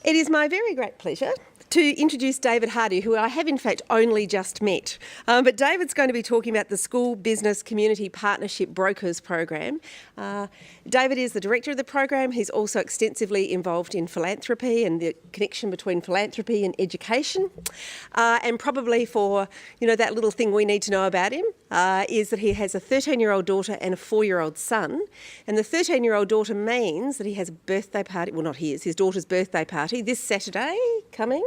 It is my very great pleasure to introduce David Hardy, who I have in fact only just met. But David's going to be talking about the School Business Community Partnership Brokers Program. David is the director of the program. He's also extensively involved in philanthropy and the connection between philanthropy and education. And probably for, that little thing we need to know about him is that he has a 13-year-old daughter and a 4-year-old son. And the 13-year-old daughter means that he has a birthday party, well not his daughter's birthday party this Saturday coming.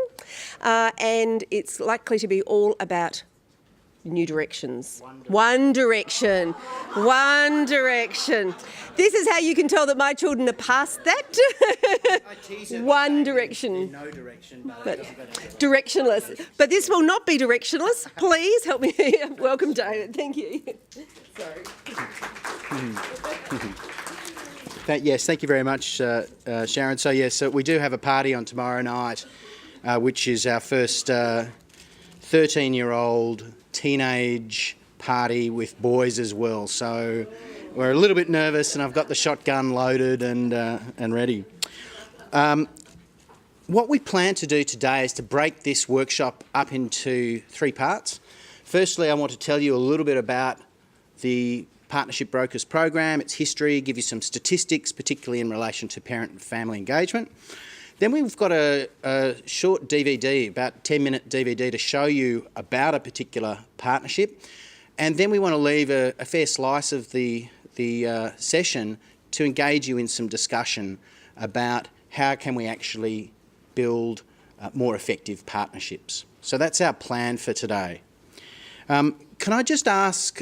And it's likely to be all about new directions. One Direction. One Direction. This is how you can tell that my children are past that. One Direction. No direction, but directionless. But this will not be directionless. Please help me. Welcome, David. Thank you. Sorry. Yes, thank you very much, Sharon. So yes, we do have a party on tomorrow night, which is our first 13-year-old teenage party with boys as well. So we're a little bit nervous, and I've got the shotgun loaded and ready. What we plan to do today is to break this workshop up into 3 parts. Firstly, I want to tell you a little bit about the Partnership Brokers program, its history, give you some statistics, particularly in relation to parent and family engagement. Then we've got a short DVD, about 10-minute DVD, to show you about a particular partnership. And then we want to leave a fair slice of the session to engage you in some discussion about how can we actually build more effective partnerships. So that's our plan for today. Can I just ask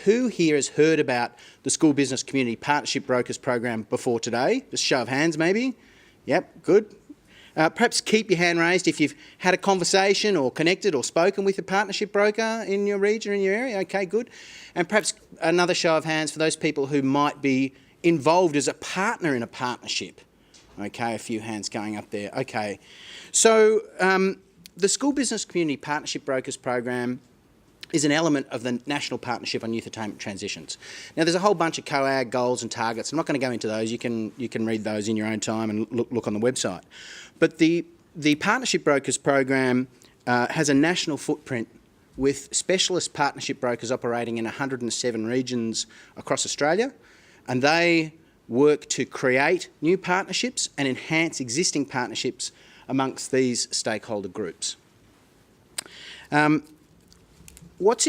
who here has heard about the School Business Community Partnership Brokers program before today? Just show of hands maybe. Yep, good. Perhaps keep your hand raised if you've had a conversation or connected or spoken with a partnership broker in your region or in your area. Okay, good. And perhaps another show of hands for those people who might be involved as a partner in a partnership. Okay, a few hands going up there. Okay. So the School Business Community Partnership Brokers program is an element of the National Partnership on Youth Attainment Transitions. Now, there's a whole bunch of COAG goals and targets. I'm not going to go into those. You can read those in your own time and look on the website. But the Partnership Brokers program has a national footprint with specialist partnership brokers operating in 107 regions across Australia, and they work to create new partnerships and enhance existing partnerships amongst these stakeholder groups. What's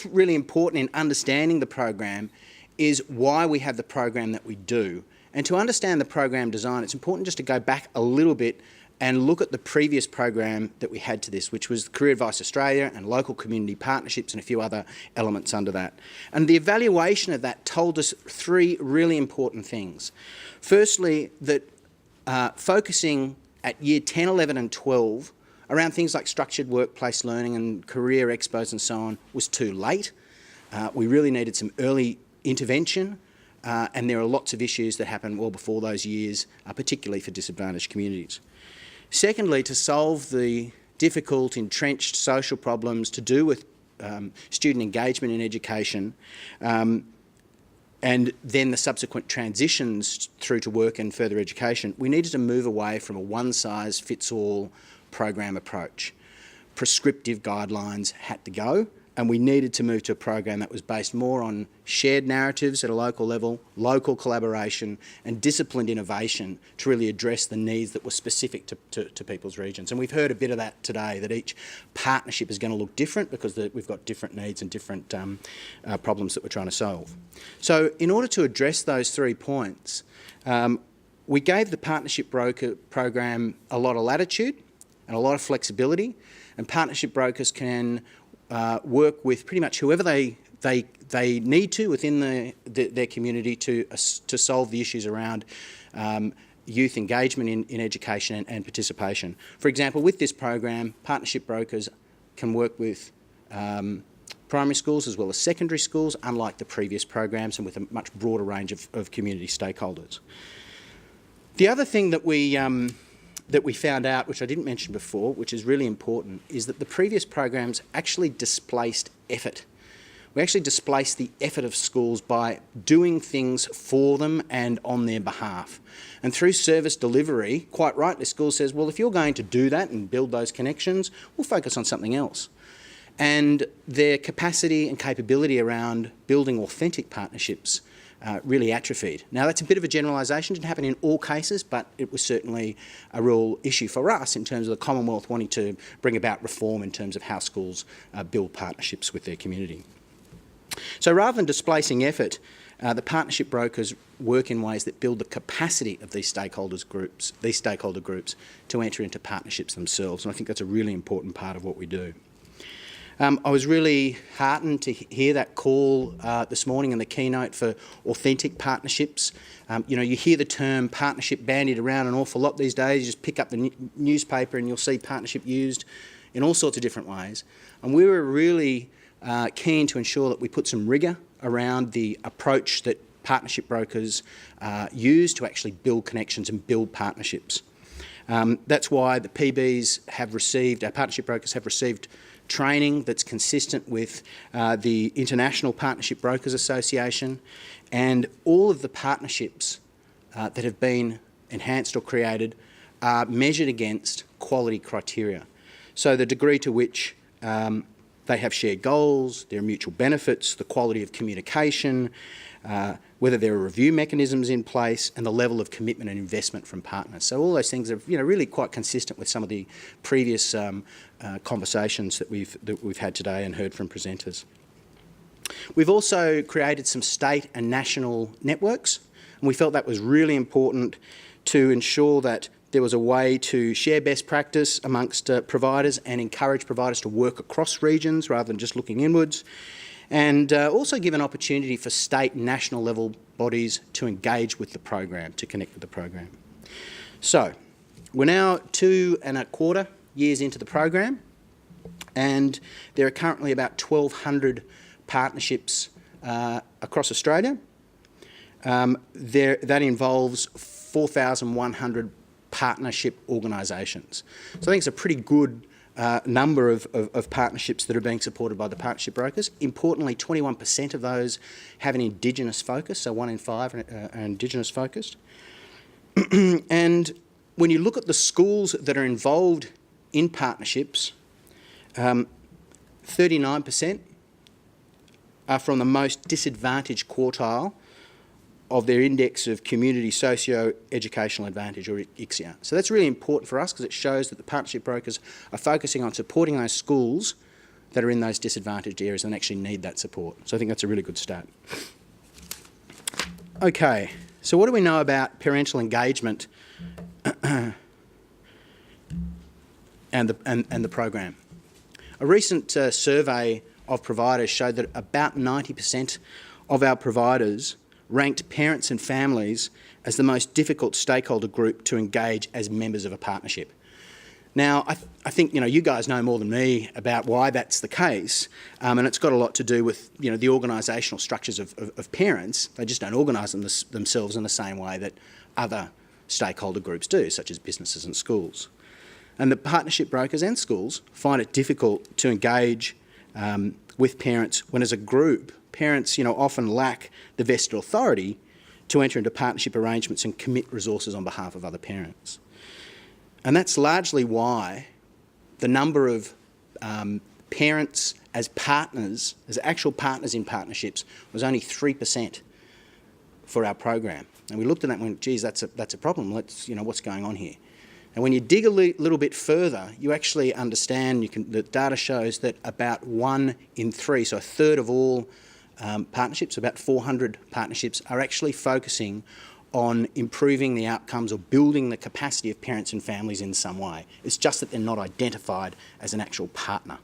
really important in understanding the program is why we have the program that we do. And to understand the program design, it's important just to go back a little bit and look at the previous program that we had to this, which was Career Advice Australia and local community partnerships and a few other elements under that. And the evaluation of that told us 3 really important things. Firstly, that focusing at year 10, 11 and 12 around things like structured workplace learning and career expos and so on was too late. We really needed some early intervention, and there are lots of issues that happen well before those years, particularly for disadvantaged communities. Secondly, to solve the difficult, entrenched social problems to do with student engagement in education, and then the subsequent transitions through to work and further education, we needed to move away from a one-size-fits-all program approach. Prescriptive guidelines had to go, and we needed to move to a program that was based more on shared narratives at a local level, local collaboration and disciplined innovation to really address the needs that were specific to people's regions. And we've heard a bit of that today, that each partnership is going to look different because we've got different needs and different problems that we're trying to solve. So in order to address those 3 points, we gave the Partnership Broker program a lot of latitude and a lot of flexibility, and partnership brokers can work with pretty much whoever they need to within their community to solve the issues around youth engagement in education and participation. For example, with this program, partnership brokers can work with primary schools as well as secondary schools, unlike the previous programs, and with a much broader range of community stakeholders. The other thing that we found out, which I didn't mention before, which is really important, is that the previous programs actually displaced effort. We actually displace the effort of schools by doing things for them and on their behalf. And through service delivery, quite rightly, school says, well, if you're going to do that and build those connections, we'll focus on something else. And their capacity and capability around building authentic partnerships really atrophied. Now, that's a bit of a generalisation. It didn't happen in all cases, but it was certainly a real issue for us in terms of the Commonwealth wanting to bring about reform in terms of how schools build partnerships with their community. So rather than displacing effort, the partnership brokers work in ways that build the capacity of these stakeholder groups to enter into partnerships themselves, and I think that's a really important part of what we do. I was really heartened to hear that call this morning in the keynote for authentic partnerships. You know, you hear the term partnership bandied around an awful lot these days. You just pick up the newspaper and you'll see partnership used in all sorts of different ways. And we were really keen to ensure that we put some rigour around the approach that partnership brokers use to actually build connections and build partnerships. That's why the PBs have received, our partnership brokers have received training that's consistent with the International Partnership Brokers Association, and all of the partnerships that have been enhanced or created are measured against quality criteria. So the degree to which they have shared goals, their mutual benefits, the quality of communication, whether there are review mechanisms in place, and the level of commitment and investment from partners. So all those things are, you know, really quite consistent with some of the previous conversations that we've had today and heard from presenters. We've also created some state and national networks, and we felt that was really important to ensure that there was a way to share best practice amongst providers and encourage providers to work across regions rather than just looking inwards, and also give an opportunity for state and national level bodies to engage with the program, to connect with the program. So we're now 2.25 years into the program, and there are currently about 1,200 partnerships across Australia. That involves 4,100 partnership organisations. So I think it's a pretty good number of partnerships that are being supported by the partnership brokers. Importantly, 21% of those have an Indigenous focus, so 1 in 5 are Indigenous focused. And when you look at the schools that are involved in partnerships, 39% are from the most disadvantaged quartile of their index of community socio-educational advantage, or ICSEA. So that's really important for us because it shows that the partnership brokers are focusing on supporting those schools that are in those disadvantaged areas and actually need that support. So I think that's a really good start. Okay, so what do we know about parental engagement and the program? A recent survey of providers showed that about 90% of our providers ranked parents and families as the most difficult stakeholder group to engage as members of a partnership. Now, I think, you know, you guys know more than me about why that's the case, and it's got a lot to do with, you know, the organisational structures of parents. They just don't organise themselves in the same way that other stakeholder groups do, such as businesses and schools. And the partnership brokers and schools find it difficult to engage with parents when, as a group, parents, you know, often lack the vested authority to enter into partnership arrangements and commit resources on behalf of other parents. And that's largely why the number of parents as partners, as actual partners in partnerships, was only 3% for our program. And we looked at that and went, geez, that's a problem. Let's, you know, what's going on here? And when you dig a little bit further, you actually understand, the data shows that about 1 in 3, so a third of all partnerships, about 400 partnerships, are actually focusing on improving the outcomes or building the capacity of parents and families in some way. It's just that they're not identified as an actual partner.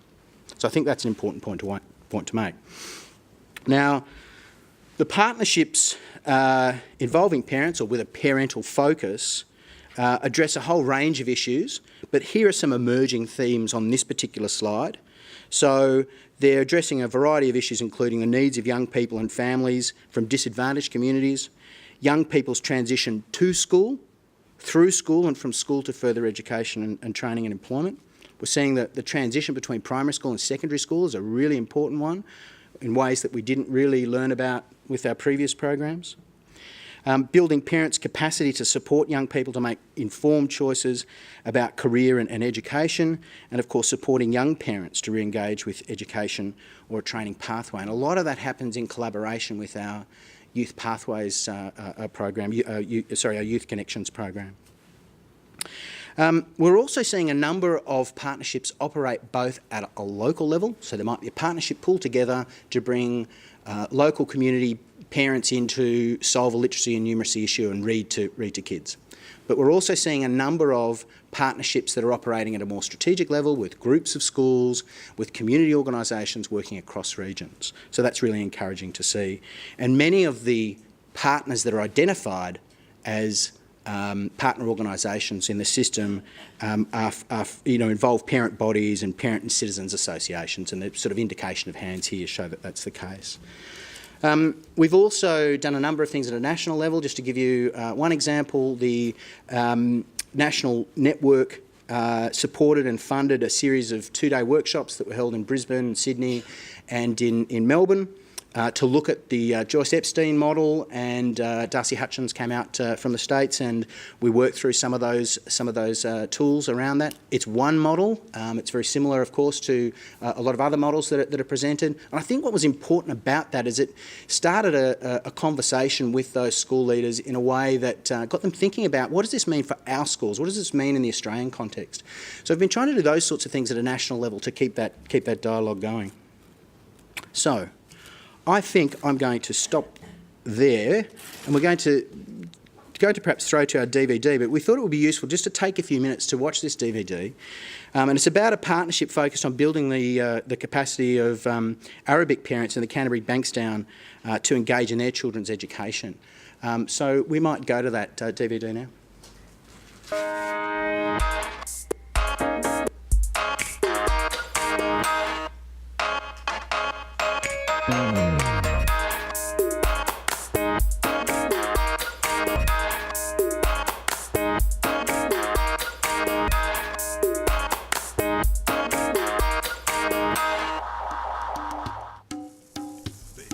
So I think that's an important point to make. Now, the partnerships involving parents or with a parental focus address a whole range of issues, but here are some emerging themes on this particular slide. So they're addressing a variety of issues, including the needs of young people and families from disadvantaged communities, young people's transition to school, through school and from school to further education and training and employment. We're seeing that the transition between primary school and secondary school is a really important one. in ways that we didn't really learn about with our previous programs. Building parents' capacity to support young people to make informed choices about career and education, and of course supporting young parents to re-engage with education or a training pathway. And a lot of that happens in collaboration with our Youth Pathways program, our Youth Connections program. We're also seeing a number of partnerships operate both at a local level, so there might be a partnership pulled together to bring local community parents in to solve a literacy and numeracy issue and read to kids. But we're also seeing a number of partnerships that are operating at a more strategic level with groups of schools, with community organisations working across regions. So that's really encouraging to see. And many of the partners that are identified as partner organisations in the system involve parent bodies and parent and citizens associations, and the sort of indication of hands here show that that's the case. We've also done a number of things at a national level. Just to give you one example, the National Network supported and funded a series of two-day workshops that were held in Brisbane, Sydney and in Melbourne to look at the Joyce Epstein model, and Darcy Hutchins came out from the States, and we worked through some of those tools around that. It's one model. It's very similar, of course, to a lot of other models that are presented. And I think what was important about that is it started a conversation with those school leaders in a way that got them thinking about, what does this mean for our schools? What does this mean in the Australian context? So I've been trying to do those sorts of things at a national level to keep that dialogue going. So I think I'm going to stop there, and we're going to perhaps throw to our DVD, but we thought it would be useful just to take a few minutes to watch this DVD. And it's about a partnership focused on building the capacity of Arabic parents in the Canterbury Bankstown to engage in their children's education. So we might go to that DVD now.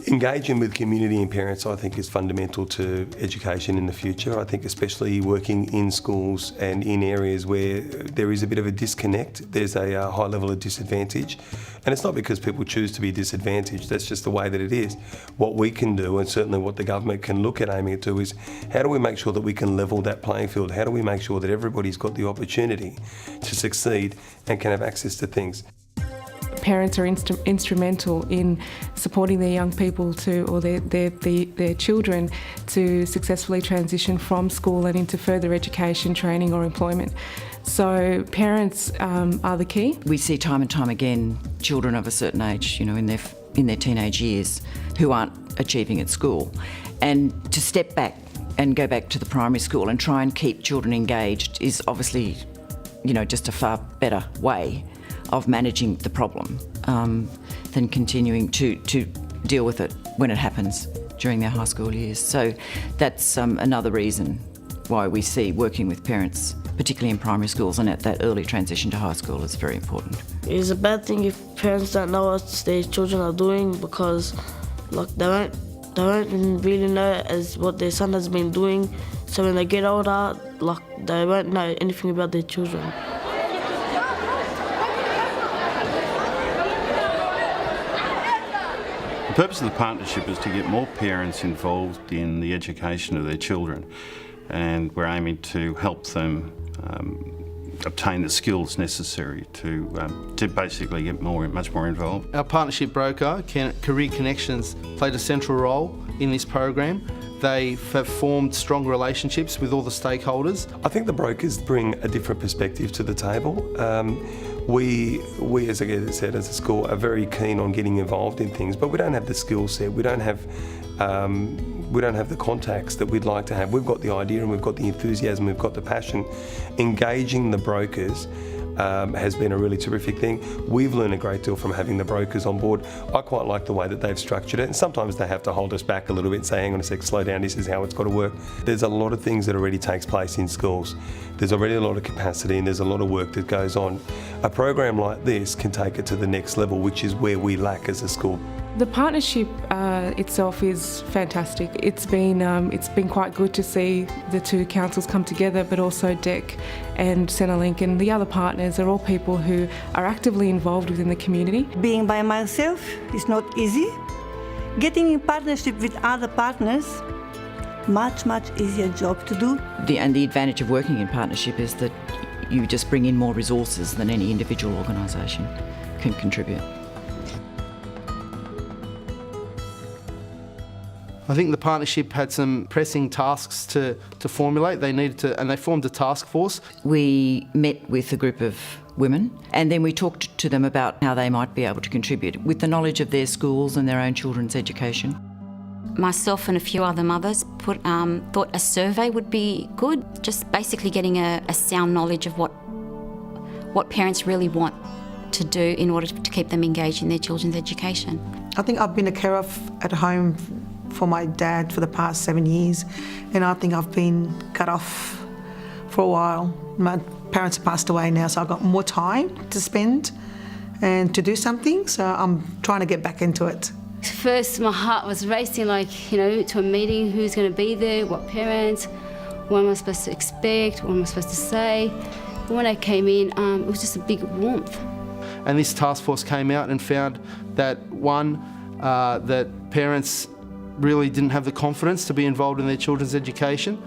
Engaging with community and parents, I think, is fundamental to education in the future. I think especially working in schools and in areas where there is a bit of a disconnect, there's a high level of disadvantage. And it's not because people choose to be disadvantaged, that's just the way that it is. What we can do, and certainly what the government can look at aiming to, is how do we make sure that we can level that playing field? How do we make sure that everybody's got the opportunity to succeed and can have access to things? Parents are instrumental in supporting their young people or their children to successfully transition from school and into further education, training or employment. So parents are the key. We see time and time again children of a certain age, in their teenage years, who aren't achieving at school. And to step back and go back to the primary school and try and keep children engaged is obviously, just a far better way of managing the problem than continuing to deal with it when it happens during their high school years. So that's another reason why we see working with parents, particularly in primary schools and at that early transition to high school, is very important. It's a bad thing if parents don't know what their children are doing, because they won't really know as what their son has been doing. So when they get older, they won't know anything about their children. The purpose of the partnership is to get more parents involved in the education of their children, and we're aiming to help them obtain the skills necessary to basically get much more involved. Our partnership broker, Career Connections, played a central role in this program. They have formed strong relationships with all the stakeholders. I think the brokers bring a different perspective to the table. We as I said, as a school, are very keen on getting involved in things, but we don't have the skill set. We don't have we don't have the contacts that we'd like to have. We've got the idea and we've got the enthusiasm, we've got the passion. Engaging the brokers has been a really terrific thing. We've learned a great deal from having the brokers on board. I quite like the way that they've structured it, and sometimes they have to hold us back a little bit and say, hang on a sec, slow down, this is how it's got to work. There's a lot of things that already takes place in schools. There's already a lot of capacity and there's a lot of work that goes on. A program like this can take it to the next level, which is where we lack as a school. The partnership itself is fantastic. It's been quite good to see the two councils come together, but also DEC and Centrelink and the other partners are all people who are actively involved within the community. Being by myself is not easy. Getting in partnership with other partners, much easier job to do. And the advantage of working in partnership is that you just bring in more resources than any individual organisation can contribute. I think the partnership had some pressing tasks to formulate. They needed to, and they formed a task force. We met with a group of women and then we talked to them about how they might be able to contribute with the knowledge of their schools and their own children's education. Myself and a few other mothers thought a survey would be good, just basically getting a sound knowledge of what parents really want to do in order to keep them engaged in their children's education. I think I've been a carer at home for my dad for the past 7 years, and I think I've been cut off for a while. My parents have passed away now, so I've got more time to spend and to do something, so I'm trying to get back into it. First, my heart was racing, to a meeting, who's going to be there, what parents, what am I supposed to expect, what am I supposed to say. But when I came in, it was just a big warmth. And this task force came out and found that that parents really didn't have the confidence to be involved in their children's education,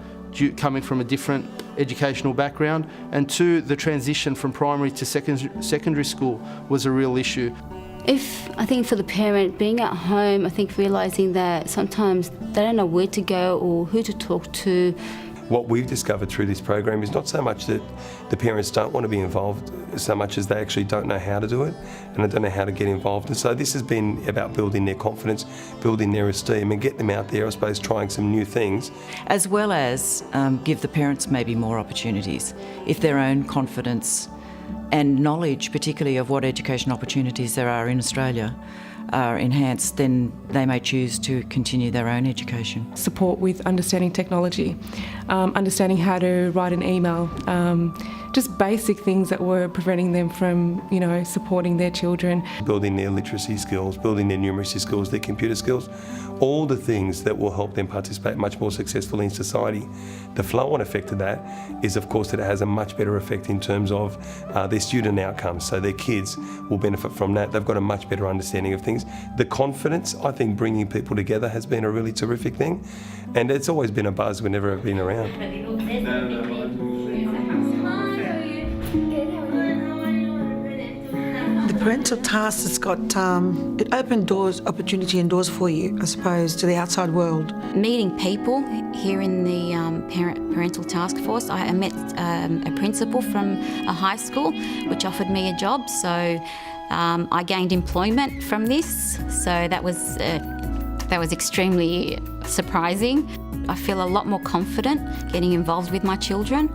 coming from a different educational background, and two, the transition from primary to secondary school was a real issue. I think for the parent, being at home, I think realising that sometimes they don't know where to go or who to talk to. What we've discovered through this program is not so much that the parents don't want to be involved, so much as they actually don't know how to do it and they don't know how to get involved. And so this has been about building their confidence, building their esteem and get them out there, I suppose, trying some new things. As well as give the parents maybe more opportunities. If their own confidence and knowledge, particularly of what education opportunities there are in Australia, are enhanced, then they may choose to continue their own education. Support with understanding technology, understanding how to write an email, just basic things that were preventing them from, supporting their children. Building their literacy skills, building their numeracy skills, their computer skills, all the things that will help them participate much more successfully in society. The flow-on effect of that is, of course, that it has a much better effect in terms of their student outcomes. So their kids will benefit from that. They've got a much better understanding of things. The confidence, I think, bringing people together has been a really terrific thing. And it's always been a buzz whenever I've been around. The parental task has got, it opened doors, opportunity and doors for you, I suppose, to the outside world. Meeting people here in the parental task force, I met a principal from a high school which offered me a job, so I gained employment from this, so that was extremely surprising. I feel a lot more confident getting involved with my children.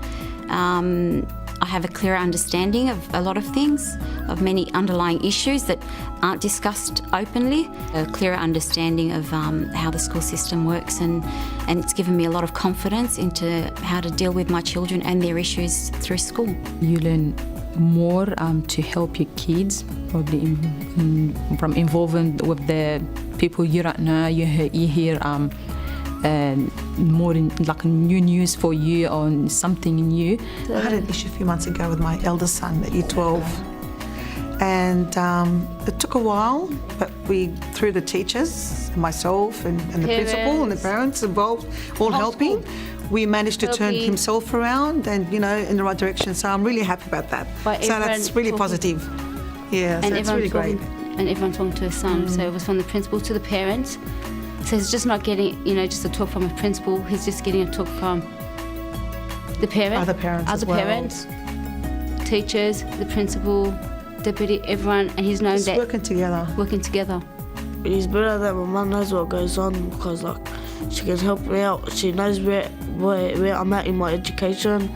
I have a clearer understanding of a lot of things, of many underlying issues that aren't discussed openly, a clearer understanding of how the school system works, and it's given me a lot of confidence into how to deal with my children and their issues through school. You learn more to help your kids, probably from involving with the people you don't know. You hear more like new news for you on something new. I had an issue a few months ago with my eldest son at year 12, and it took a while, but through the teachers, myself and the principal and the parents involved, all helping, we managed to turn himself around and, in the right direction. So I'm really happy about that. So that's really positive. Yeah, so it's really great. And everyone talking to his son. So it was from the principal to the parents. So he's just not getting, just a talk from a principal. He's just getting a talk from the parents. Other parents as well. Other parents, teachers, the principal, deputy, everyone. And he's known just that... working together. Working together. it's better that my mum knows what goes on because like she can help me out. She knows where I'm at in my education,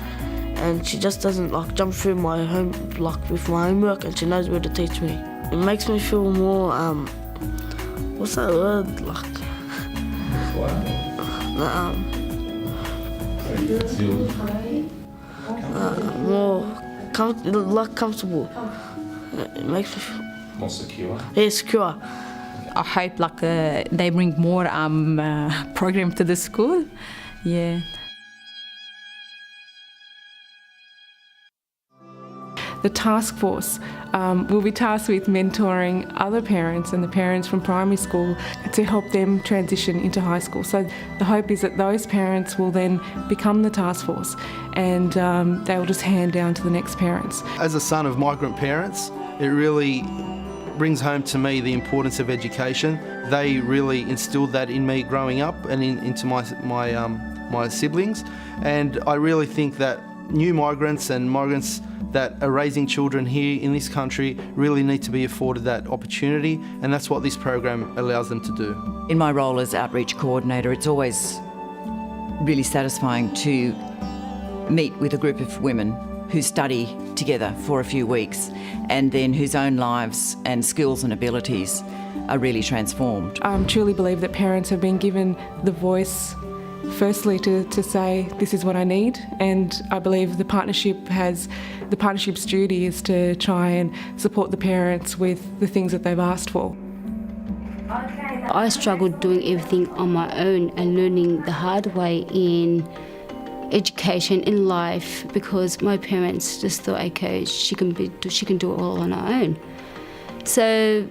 and she just doesn't like jump through my home like with my homework, and she knows where to teach me. It makes me feel more what's that word like? More comfortable. It makes me feel More secure. yeah, secure. I hope like they bring more program to the school. Yeah. The task force will be tasked with mentoring other parents and the parents from primary school to help them transition into high school. So the hope is that those parents will then become the task force and they will just hand down to the next parents. As a son of migrant parents, it really brings home to me the importance of education. They really instilled that in me growing up and into my siblings. And I really think that new migrants and migrants that are raising children here in this country really need to be afforded that opportunity, and that's what this program allows them to do. In my role as outreach coordinator, it's always really satisfying to meet with a group of women who study together for a few weeks and then whose own lives and skills and abilities are really transformed. I truly believe that parents have been given the voice firstly to say this is what I need, and I believe the partnership's duty is to try and support the parents with the things that they've asked for. I struggled doing everything on my own and learning the hard way in education, in life, because my parents just thought, okay, she can do it all on her own. So,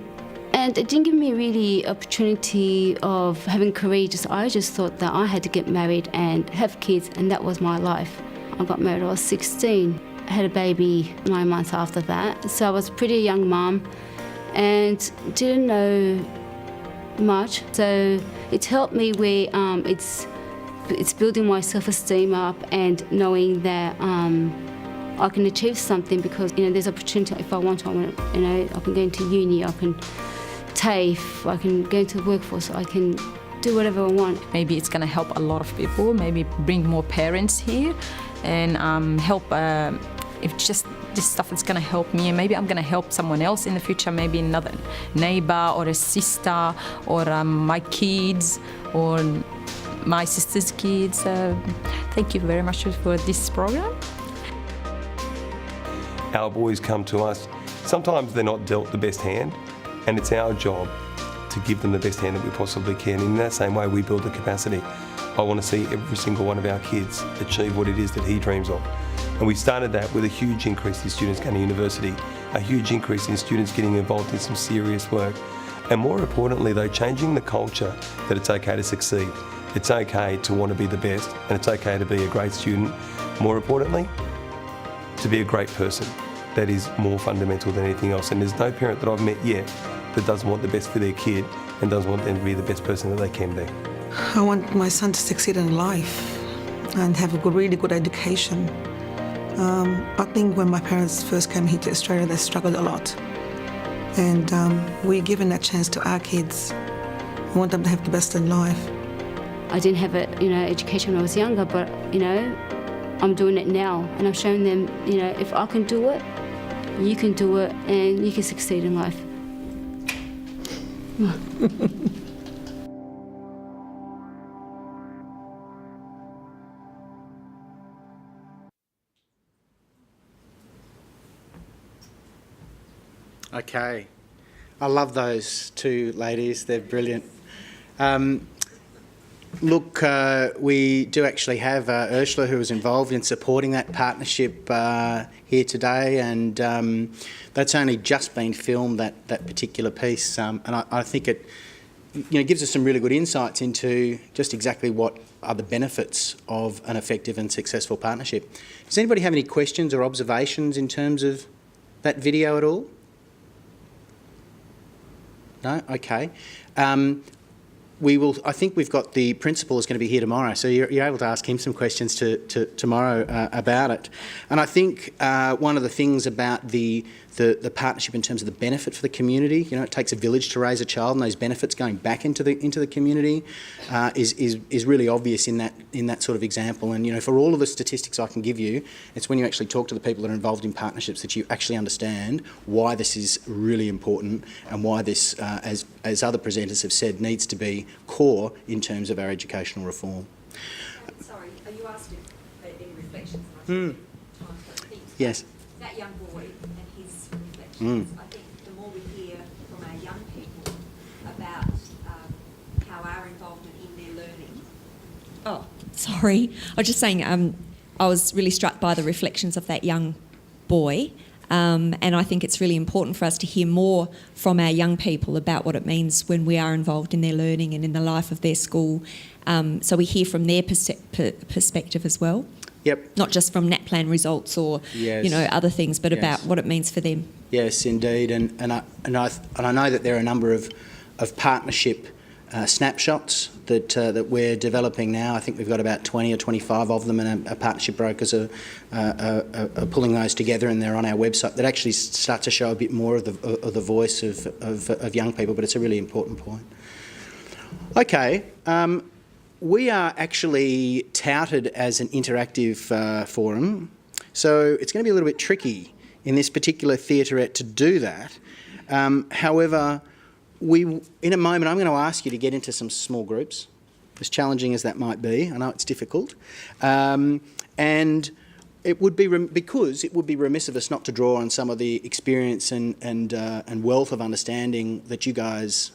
and it didn't give me really opportunity of having career. I just thought that I had to get married and have kids, and that was my life. I got married when I was 16. I had a baby 9 months after that, so I was a pretty young mum and didn't know much. So it's helped me where it's building my self-esteem up and knowing that I can achieve something, because there's opportunity. If I want to, I can go into uni, I can TAFE, I can go into the workforce, I can do whatever I want. Maybe it's going to help a lot of people, maybe bring more parents here and help, if just this stuff is going to help me, and maybe I'm going to help someone else in the future, maybe another neighbor or a sister or my kids or my sister's kids. Thank you very much for this program. Our boys come to us. Sometimes they're not dealt the best hand, and it's our job to give them the best hand that we possibly can. In that same way, we build the capacity. I want to see every single one of our kids achieve what it is that he dreams of. And we started that with a huge increase in students going to university, a huge increase in students getting involved in some serious work. And more importantly though, changing the culture that it's okay to succeed. It's okay to want to be the best, and it's okay to be a great student. More importantly, to be a great person. That is more fundamental than anything else. And there's no parent that I've met yet that doesn't want the best for their kid and doesn't want them to be the best person that they can be. I want my son to succeed in life and have a really good education. I think when my parents first came here to Australia, they struggled a lot. And we're given that chance to our kids. We want them to have the best in life. I didn't have education when I was younger, but I'm doing it now, and I'm showing them, if I can do it, you can do it, and you can succeed in life. Okay. I love those two ladies. They're brilliant. Look, we do actually have Ursula, who was involved in supporting that partnership here today, and that's only just been filmed, that particular piece, and I think it gives us some really good insights into just exactly what are the benefits of an effective and successful partnership. Does anybody have any questions or observations in terms of that video at all? No? Okay. I think we've got the principal is going to be here tomorrow, so you're able to ask him some questions tomorrow about it. And I think one of the things about the partnership in terms of the benefit for the community, it takes a village to raise a child, and those benefits going back into the community is really obvious in that sort of example. And for all of the statistics I can give you, it's when you actually talk to the people that are involved in partnerships that you actually understand why this is really important and why this, as other presenters have said, needs to be core in terms of our educational reform. Sorry, are you asking any reflections? Yes. That young boy and his reflections. I think the more we hear from our young people about how our involvement in their learning. Oh, sorry. I was just saying I was really struck by the reflections of that young boy. And I think it's really important for us to hear more from our young people about what it means when we are involved in their learning and in the life of their school. So we hear from their perspective as well. Yep. Not just from NAPLAN results or other things, but about what it means for them. Yes, indeed, and I know that there are a number of partnership snapshots that we're developing now. I think we've got about 20 or 25 of them, and our partnership brokers are pulling those together, and they're on our website. That actually start to show a bit more of the voice of young people, but it's a really important point. Okay. We are actually touted as an interactive forum, so it's going to be a little bit tricky in this particular theaterette to do that. However, in a moment, I'm going to ask you to get into some small groups, as challenging as that might be. I know it's difficult. And it would be because it would be remiss of us not to draw on some of the experience and wealth of understanding that you guys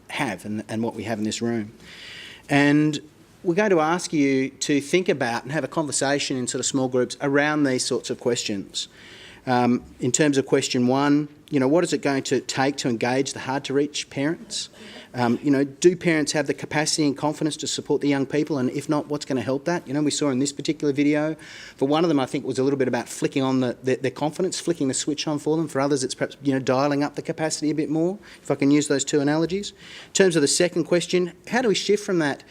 have and what we have in this room. And we're going to ask you to think about and have a conversation in sort of small groups around these sorts of questions. In terms of question one, what is it going to take to engage the hard-to-reach parents? Do parents have the capacity and confidence to support the young people? And if not, what's going to help that? We saw in this particular video, for one of them, I think it was a little bit about flicking on their confidence, flicking the switch on for them. For others, it's perhaps, dialing up the capacity a bit more, if I can use those two analogies. In terms of the second question, how do we shift from that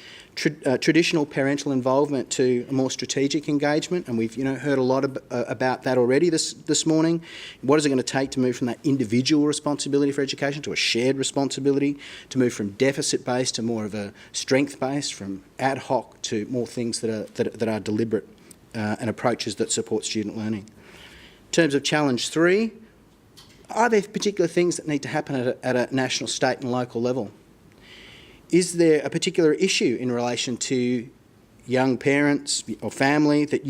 traditional parental involvement to a more strategic engagement? And we've heard a lot about that already this morning. What is it going to take to move from that individual responsibility for education to a shared responsibility, to move from deficit-based to more of a strength-based, from ad hoc to more things that are deliberate and approaches that support student learning? In terms of challenge 3, are there particular things that need to happen at a national, state and local level? Is there a particular issue in relation to young parents or family that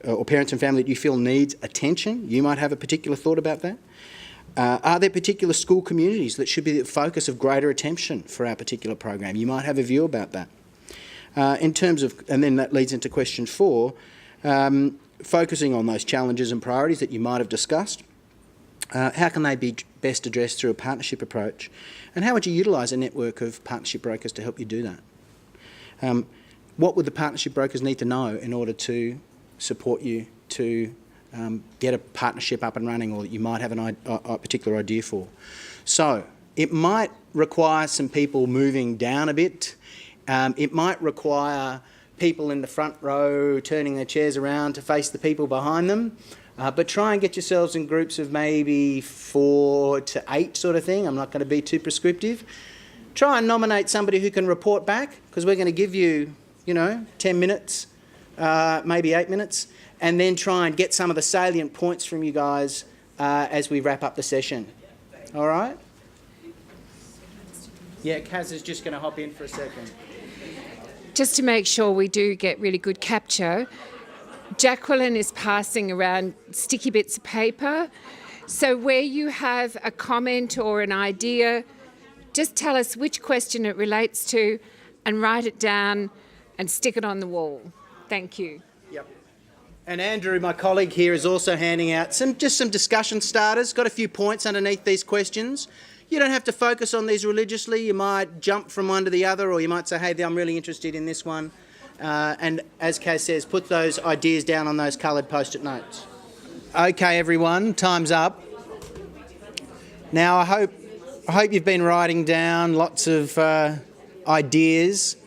or parents and family that you feel needs attention? You might have a particular thought about that. Are there particular school communities that should be the focus of greater attention for our particular program? You might have a view about that. In terms of, and then that leads into question 4, focusing on those challenges and priorities that you might have discussed. How can they be best addressed through a partnership approach? And how would you utilise a network of partnership brokers to help you do that? What would the partnership brokers need to know in order to support you to get a partnership up and running, or that you might have a particular idea for? So it might require some people moving down a bit. It might require people in the front row turning their chairs around to face the people behind them. But try and get yourselves in groups of maybe 4 to 8 sort of thing. I'm not going to be too prescriptive. Try and nominate somebody who can report back, because we're going to give you, 10 minutes, maybe 8 minutes, and then try and get some of the salient points from you guys as we wrap up the session. All right? Yeah, Kaz is just going to hop in for a second. Just to make sure we do get really good capture, Jacqueline is passing around sticky bits of paper. So where you have a comment or an idea, just tell us which question it relates to and write it down and stick it on the wall. Thank you. Yep. And Andrew, my colleague here, is also handing out some discussion starters. Got a few points underneath these questions. You don't have to focus on these religiously. You might jump from one to the other, or you might say, hey, I'm really interested in this one. And as Kaz says, put those ideas down on those coloured post-it notes. Okay, everyone, time's up. Now, I hope you've been writing down lots of ideas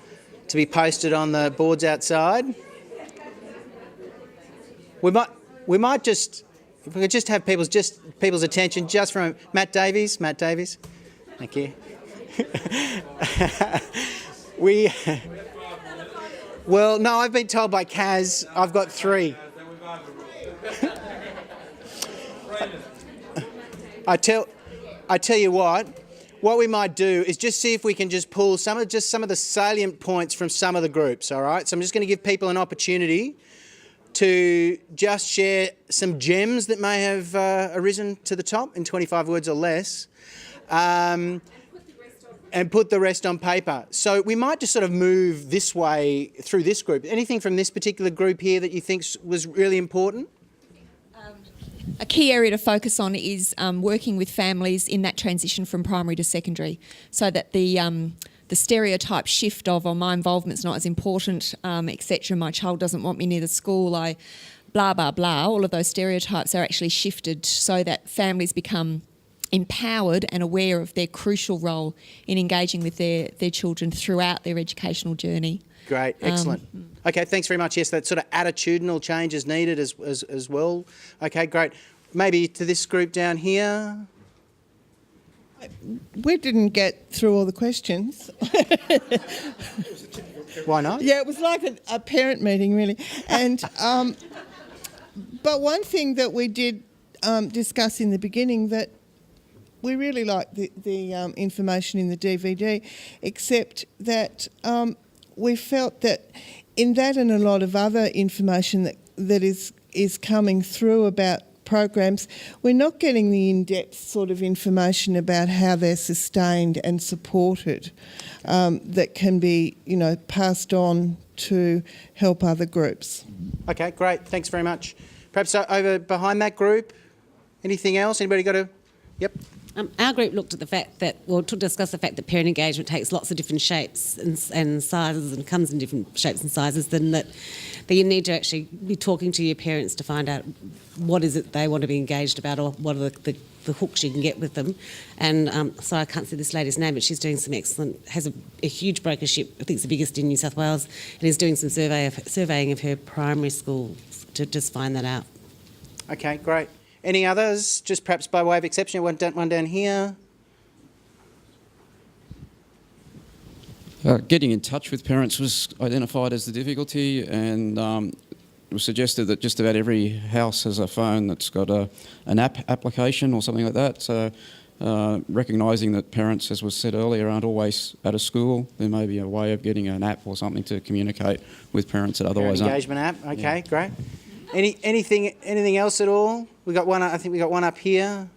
to be posted on the boards outside. We might just, if we could just have people's attention just from Matt Davies. Thank you. Well, no, I've been told by Kaz I've got 3. I tell you what we might do is just see if we can just pull some of the salient points from some of the groups, all right? So I'm just going to give people an opportunity to just share some gems that may have arisen to the top in 25 words or less, and put the rest on paper. So we might just sort of move this way through this group. Anything from this particular group here that you think was really important? A key area to focus on is working with families in that transition from primary to secondary, so that the stereotype shift of, oh, my involvement's not as important, etc., my child doesn't want me near the school, I blah, blah, blah, all of those stereotypes are actually shifted so that families become empowered and aware of their crucial role in engaging with their children throughout their educational journey. Great, excellent. Okay, thanks very much. Yes, that sort of attitudinal change is needed as well. Okay, great. Maybe to this group down here. We didn't get through all the questions. Why not? Yeah, it was like a parent meeting, really. And but one thing that we did discuss in the beginning, that we really liked the information in the DVD, except that we felt that in that and a lot of other information that is coming through about programs, we're not getting the in-depth sort of information about how they're sustained and supported, that can be, passed on to help other groups. Okay, great. Thanks very much. Perhaps over behind that group, anything else? Anybody got a... Yep. Our group looked at the fact that, to discuss the fact that parent engagement takes lots of different shapes and sizes and comes in different shapes and sizes, then that you need to actually be talking to your parents to find out what is it they want to be engaged about, or what are the hooks you can get with them. And so I can't see this lady's name, but she's doing some excellent, has a huge brokership, I think it's the biggest in New South Wales, and is doing some surveying of her primary school to just find that out. Okay, great. Any others, just perhaps by way of exception? One down here. Getting in touch with parents was identified as the difficulty, and it was suggested that just about every house has a phone that's got an app application or something like that. So recognising that parents, as was said earlier, aren't always at a school, there may be a way of getting an app or something to communicate with parents that otherwise aren't. Engagement app, okay, great. Anything else at all? We got one. I think we got one up here, and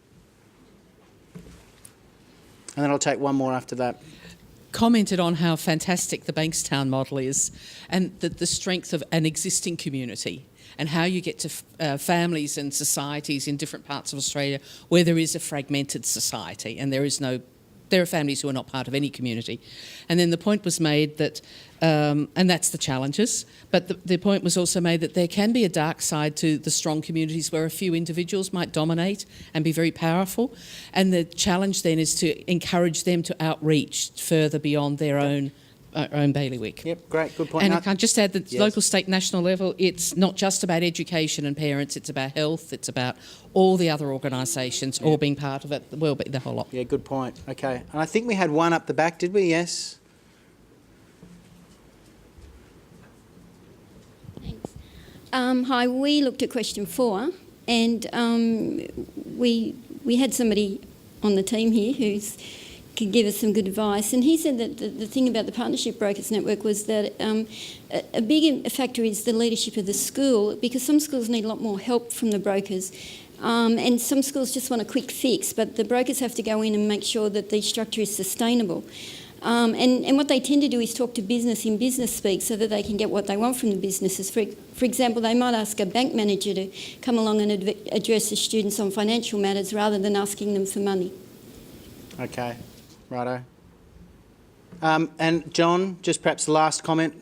then I'll take one more after that. Commented on how fantastic the Bankstown model is, and the strength of an existing community, and how you get to families and societies in different parts of Australia where there is a fragmented society and there are families who are not part of any community. And then the point was made that, and that's the challenges, but the point was also made that there can be a dark side to the strong communities where a few individuals might dominate and be very powerful. And the challenge then is to encourage them to outreach further beyond their own bailiwick. Yep, great, good point. And I can just add that local, state, national level, it's not just about education and parents, it's about health, it's about all the other organisations all being part of it, the whole lot. Yeah, good point. Okay, and I think we had one up the back, did we? Yes. Thanks. Hi, we looked at question 4, and we had somebody on the team here who's could give us some good advice, and he said that the thing about the Partnership Brokers Network was that a big factor is the leadership of the school, because some schools need a lot more help from the brokers, and some schools just want a quick fix, but the brokers have to go in and make sure that the structure is sustainable. And what they tend to do is talk to business in business speak so that they can get what they want from the businesses. For example, they might ask a bank manager to come along and address the students on financial matters rather than asking them for money. Okay. Righto. And John, just perhaps the last comment.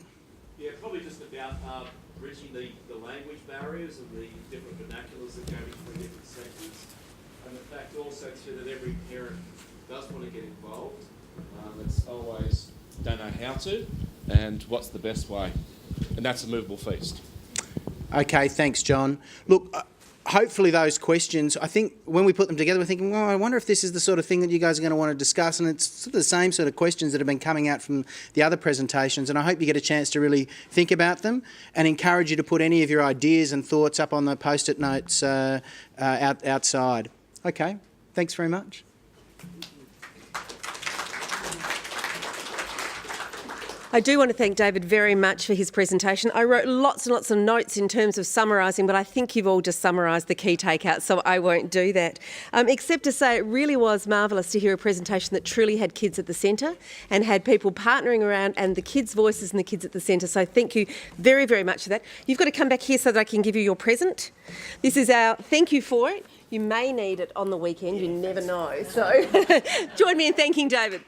Yeah, probably just about bridging the language barriers and the different vernaculars that go between different sectors, and the fact also too that every parent does want to get involved. It's always don't know how to, and what's the best way. And that's a movable feast. Okay, thanks, John. Look, hopefully those questions, I think when we put them together, we're thinking, well, I wonder if this is the sort of thing that you guys are going to want to discuss, and it's sort of the same sort of questions that have been coming out from the other presentations, and I hope you get a chance to really think about them and encourage you to put any of your ideas and thoughts up on the post-it notes outside. Okay, thanks very much. I do want to thank David very much for his presentation. I wrote lots and lots of notes in terms of summarising, but I think you've all just summarised the key takeouts, so I won't do that. Except to say it really was marvellous to hear a presentation that truly had kids at the centre and had people partnering around and the kids' voices and the kids at the centre. So thank you very, very much for that. You've got to come back here so that I can give you your present. This is our thank you for it. You may need it on the weekend, you never know. So join me in thanking David.